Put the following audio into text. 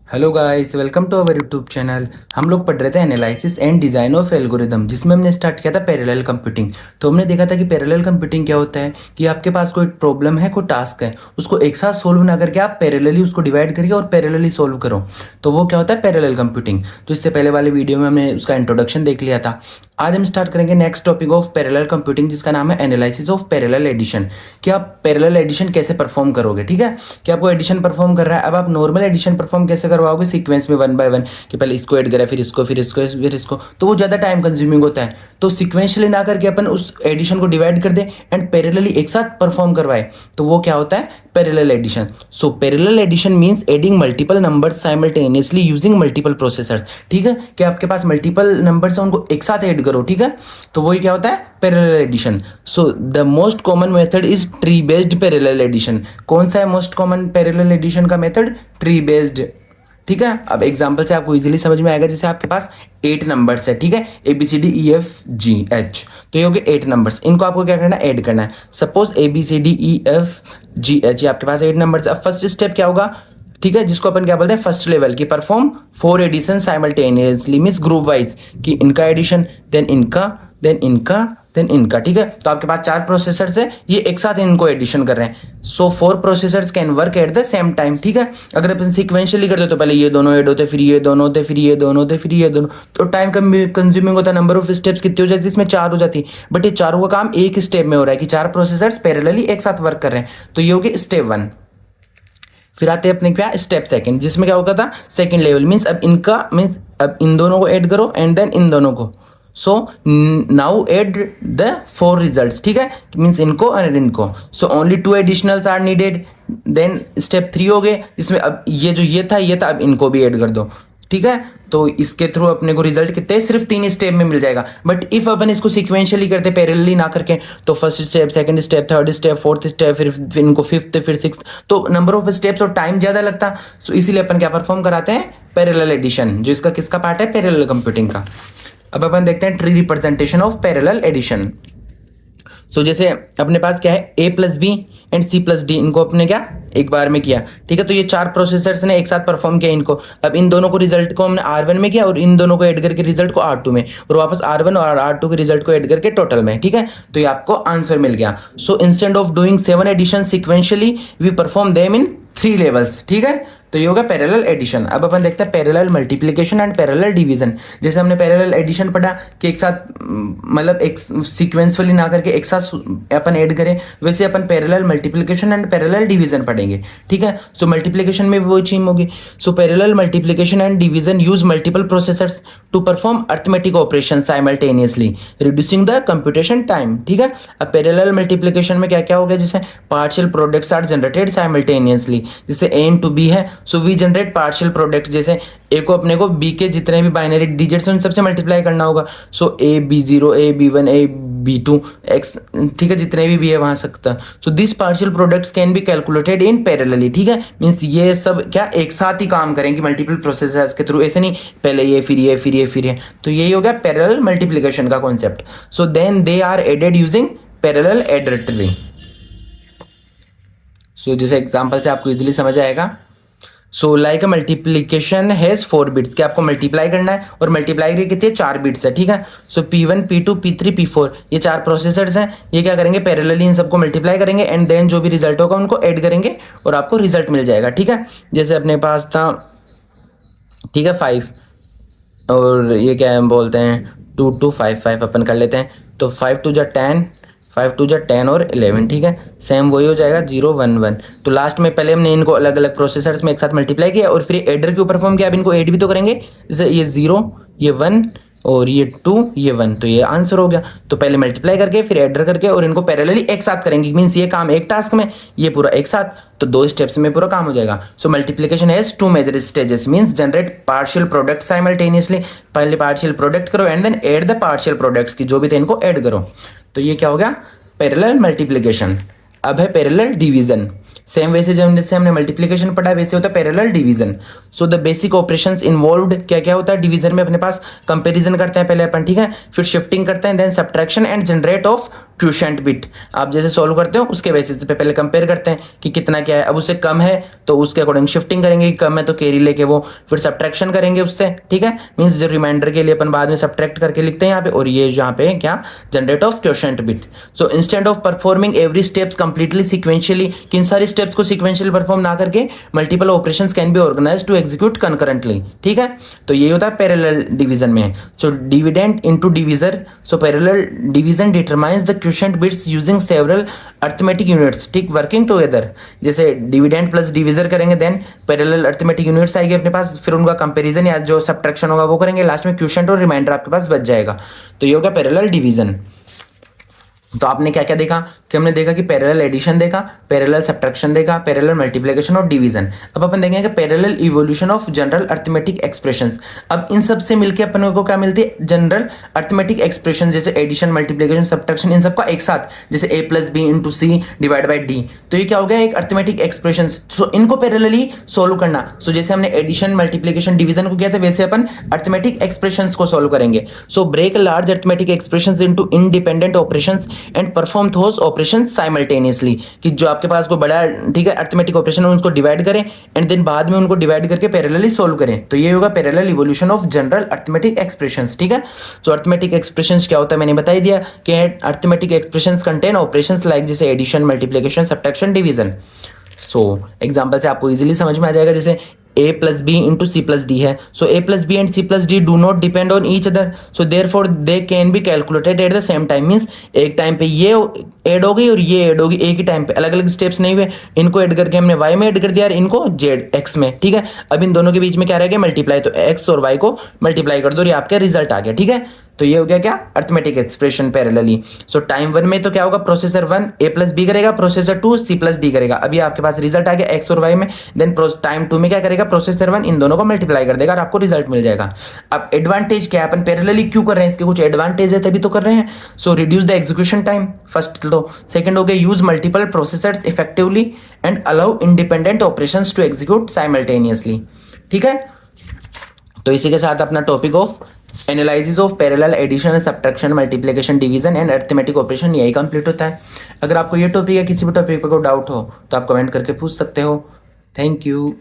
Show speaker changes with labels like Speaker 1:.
Speaker 1: Hello guys, welcome to our YouTube channel. हम लोग पढ़ रहे थे analysis and design of algorithm, जिसमें हमने स्टार्ट किया था पैरेलल कंप्यूटिंग। तो हमने देखा था कि पैरेलल कंप्यूटिंग क्या होता है कि आपके पास कोई प्रॉब्लम है, कोई टास्क है, उसको एक साथ सोल्व ना करके आप पैरेलली उसको डिवाइड करके और पैरेलली सोल्व करो, तो वो क्या होता है पैरेलल कंप्यूटिंग। तो इससे पहले वाले वीडियो में हमने उसका इंट्रोडक्शन देख लिया था। आज हम स्टार्ट करेंगे next topic of parallel computing, जिसका नाम है एनालिसिस ऑफ पैरेलल एडिशन। कि आप पैरेलल एडिशन कैसे परफॉर्म करोगे। ठीक है, कि आपको एडिशन परफॉर्म कर रहा है। अब आप नॉर्मल एडिशन परफॉर्म कैसे करवाओगे, सीक्वेंस में वन बाय वन, कि पहले इसको ऐड करें, फिर इसको, फिर इसको, फिर इसको, तो वो ज़्यादा टाइम कंज्यूमिंग होता है। तो सिक्वेंशियली ना करके अपन उस एडिशन को डिवाइड कर दे एंड पैरेलली एक साथ परफॉर्म करवाए, तो वो क्या होता है parallel addition. So parallel addition means adding multiple numbers simultaneously using multiple processors. ठीक है, कि आपके पास मल्टीपल नंबर्स हैं, उनको एक साथ ऐड करो। ठीक है, तो वही क्या होता है parallel addition. So the most common method is tree based parallel addition. कौन सा है मोस्ट कॉमन पैरेलल एडिशन का मेथड? Tree based. ठीक है, अब एग्जांपल से आपको इजीली समझ में आएगा। जैसे आपके पास 8 नंबर्स है, ठीक है, ABCDEFGH, तो ये हो गए 8 नंबर्स। इनको आपको क्या करना है, ऐड करना है। सपोज ABCDEFGH, आपके पास 8 नंबर्स। अब फर्स्ट स्टेप क्या होगा, ठीक है, जिसको अपन क्या बोलते हैं फर्स्ट लेवल की, perform 4 addition simultaneously, means group wise, कि इनका एडिशन, देन इनका, देन इनका, देन इनका। ठीक है, तो आपके पास 4 प्रोसेसर्स है, ये एक साथ इनको एडिशन कर रहे हैं। सो 4 processors can work at the same time. ठीक है, अगर अपन सीक्वेंशियली करते तो पहले ये दोनों ऐड होते, फिर ये दोनों होते, फिर ये दोनों होते, फिर ये दोनों, तो टाइम कंज्यूमिंग होता। नंबर ऑफ स्टेप्स कितनी हो जाती है इसमें? 4 हो जाती। बट ये चारों का काम एक स्टेप में हो रहा है कि 4 प्रोसेसर्स पैरेलली एक साथ वर्क कर रहे हैं। तो ये हो गया स्टेप 1। फिर आते हैं अपने क्या स्टेप सेकंड, जिसमें क्या होगा था सेकंड लेवल, मींस अब इनका, मींस अब इन दोनों को ऐड करो एंड देन इन दोनों को। So now add the 4 results. ठीक है, मींस इनको और इनको। So only 2 additionals are needed. Then step 3 हो गए, जिसमें अब ये था, अब इनको भी ऐड कर दो। ठीक है, तो इसके थ्रू अपने को रिजल्ट कितने, सिर्फ 3 स्टेप में मिल जाएगा। बट इफ अपन इसको सिक्वेंशियली करते, पैरेलली ना करके, तो first step, second step, third step, fourth step, फिर इनको फिफ्थ, फिर सिक्स्थ, तो नंबर ऑफ स्टेप्स और टाइम ज्यादा लगता। सो इसीलिए अपन क्या परफॉर्म कराते हैं पैरेलल एडिशन, जो इसका किसका पार्ट है, पैरेलल कंप्यूटिंग का। अब अपन देखते हैं tree representation of parallel addition. So जैसे अपने पास क्या है, A+B एंड C+D, इनको अपने क्या एक बार में किया। ठीक है, तो ये 4 प्रोसेसर्स ने एक साथ परफॉर्म किया इनको। अब इन दोनों को रिजल्ट को हमने R1 में किया और इन दोनों को ऐड करके रिजल्ट को R2 में, और वापस R1 और R2 के रिजल्ट को ऐड करके टोटल में। ठीक है, तो ये आपको आंसर मिल गया। So instead of doing 7 addition sequentially, we perform them in 3 levels. ठीक है, तो ये होगा पैरेलल एडिशन। अब अपन देखते हैं parallel multiplication and parallel division. जैसे हमने पैरेलल एडिशन पढ़ा कि एक साथ मतलब एक सीक्वेंसली ना करके एक साथ अपन ऐड करें, वैसे अपन parallel multiplication and parallel division पढ़ेंगे। ठीक है, सो मल्टीप्लिकेशन में भी वही चीज होगी। So parallel multiplication and division use multiple processors to perform arithmetic operation simultaneously, reducing the computation time. ठीक है, अब पैरेलल मल्टीप्लिकेशन में क्या क्या हो गया, जैसे partial products are generated simultaneously, जैसे A इंटू बी है, so we generate partial product. जैसे ए को अपने को बी के जितने भी बाइनरी डिजिट्स हैं उन सबसे मल्टीप्लाई करना होगा। सो AB0, AB1, AB2, X, ठीक है, जितने भी है वहां सकता। So this partial products can be calculated in parallelly. ठीक है, मींस ये सब क्या एक साथ ही काम करेंगे मल्टीपल प्रोसेसर्स के थ्रू, ऐसे नहीं पहले ये फिर ये फिर ये फिर ये। तो यही हो गया पैरेलल मल्टीप्लिकेशन का concept. So then they are added using parallel adder tree. So जैसे एग्जांपल से आपको इजीली समझ आएगा। So like multiplication has 4 bits, कि आपको मल्टीप्लाई करना है और मल्टीप्लाई की कितनी है 4 बिट्स है। ठीक है, सो P1, P2, P3, P4, ये 4 प्रोसेसर्स हैं। ये क्या करेंगे, पैरेलली इन सबको मल्टीप्लाई करेंगे एंड देन जो भी रिजल्ट होगा उनको ऐड करेंगे और आपको रिजल्ट मिल जाएगा। ठीक है, जैसे अपने पास था, ठीक है, 5, और ये क्या हम बोलते हैं 2 2 5 5 अपन कर लेते हैं। तो 5 2 जा 10, 5 2 जा 10 और 11। ठीक है, सेम वही हो जाएगा 0 1 1। तो लास्ट में पहले हमने इनको अलग अलग प्रोसेसर्स में एक साथ मल्टीप्लाई किया और फिर एडर क्यों परफॉर्म किया, अब इनको ऐड भी तो करेंगे। जैसे ये 0, ये 1 और ये 2, ये 1, तो ये आंसर हो गया। तो पहले मल्टीप्लाई करके फिर एडर करके और इनको पैरेलली एक साथ करेंगे, मींस ये काम एक टास्क में, ये पूरा एक साथ, तो 2 स्टेप्स में पूरा काम हो जाएगा। So multiplication has 2 major stages, means generate partial product simultaneously, पहले पार्शियल प्रोडक्ट करो and then add the partial products की जो भी थे इनको ऐड करो। तो ये क्या हो गया पैरेलल मल्टीप्लिकेशन। अब है पैरेलल डिवीजन। सेम वैसे जैसे हमने मल्टीप्लिकेशन पढ़ा वैसे होता है parallel division. So the basic operations involved क्या क्या होता है डिवीजन में, अपने पास कंपैरिजन करते हैं पहले अपन। ठीक है, फिर शिफ्टिंग करते हैं, then subtraction and generate of quotient bit. आप जैसे सॉल्व करते हो उसके बेसिस पे पहले कंपेयर करते हैं कि कितना क्या है। अब उससे कम है तो उसके अकॉर्डिंग शिफ्टिंग करेंगे, कि कम है तो कैरी लेके वो फिर सब्ट्रैक्शन करेंगे उससे, ठीक है। मींस जो रिमाइंडर के लिए अपन बाद में सब्ट्रैक्ट करके लिखते हैं यहाँ पे, और ये यहाँ पे क्या generate of quotient bit. So instead of performing every steps completely sequentially, कि इन सारी स्टेप्स को सिक्वेंशियल परफॉर्म ना करके multiple operations can be organized to execute concurrently, ठीक है। तो ये होता है पैरेलल डिवीजन में। So dividend into divisor, so parallel division determines the quotient bits using several arithmetic units, ठीक, वर्किंग टुगेदर। जैसे डिविडेंड प्लस डिवीजर करेंगे देन पैरेलल अर्थमेटिक यूनिट्स आएगी अपने पास, फिर उनका कंपैरिजन या जो सब्ट्रैक्शन होगा वो करेंगे, लास्ट में क्वोशिएंट और रिमाइंडर आपके पास बच जाएगा। तो ये होगा पैरेलल डिवीजन। तो आपने क्या क्या देखा कि हमने देखा कि पैरेलल एडिशन देखा, पैरेलल सब्ट्रैक्शन देखा, पैरेलल मल्टीप्लिकेशन और डिवीजन। अब अपन देखेंगे parallel evolution of general arithmetic expressions. अब इन सब से मिलके अपन को क्या मिलती है, जनरल अर्थमेटिक एक्सप्रेशन, जैसे एडिशन, मल्टीप्लिकेशन, सब्ट्रैक्शन, इन सबका एक साथ, जैसे a plus B into C divide by D. तो ये क्या हो गया, एक अर्थमेटिक एक्सप्रेशन। सो इनको पैरेलली सोल्व करना। सो जैसे हमने एडिशन, मल्टीप्लिकेशन, डिवीजन को किया था, वैसे अपन अर्थमेटिक एक्सप्रेशंस को सोल्व करेंगे। So break large arithmetic expressions into independent operations and perform those operation simultaneously, कि जो आपके पास कोई बड़ा, ठीक है, अर्थमेटिक ऑपरेशन है उनको डिवाइड करें एंड देन बाद में उनको डिवाइड करके पैरेलली सोल्व करें। तो ये होगा parallel evolution of general arithmetic expressions, ठीक है। सो अर्थमेटिक एक्सप्रेशंस क्या होता है मैंने बता ही दिया कि arithmetic expressions contain operations like जैसे addition, multiplication, subtraction, division. So example से आपको इजीली समझ में आ जाएगा, जैसे a plus b into c plus d है। so a plus b and c plus d do not depend on each other, so therefore they can be calculated at the same time, means एक time पे ये add हो गई और ये add होगी, एक ही टाइम पे, अलग अलग स्टेप्स नहीं हुए। इनको ऐड करके हमने y में ऐड कर दिया और इनको z x में, ठीक है। अब इन दोनों के बीच में क्या रह गया, मल्टीप्लाई, तो x और y को मल्टीप्लाई कर दो और ये आपका रिजल्ट आ गया, ठीक है। तो ये हो गया क्या, अर्थमेटिक एक्सप्रेशन पैरेलली। सो टाइम 1 में तो क्या होगा, प्रोसेसर 1 a प्लस बी करेगा, प्रोसेसर 2 c प्लस डी करेगा। अभी आपके पास रिजल्ट आ गया x और y में। देन टाइम 2 में क्या करेगा, प्रोसेसर 1 इन दोनों को मल्टीप्लाई कर देगा और आपको रिजल्ट मिल जाएगा। अब एडवांटेज क्या है, अपन पैरेलली क्यों कर रहे हैं, इसके कुछ एडवांटेज है तभी तो कर रहे हैं। So reduce the execution time first, तो सेकंड हो गया use multiple processors effectively and allow independent operations to execute simultaneously, ठीक है। तो इसी के साथ अपना topic of analysis of parallel addition, subtraction, multiplication, division and arithmetic operation यही कंप्लीट होता है। अगर आपको ये टॉपिक या किसी भी टॉपिक पर कोई डाउट हो तो आप कमेंट करके पूछ सकते हो। Thank you.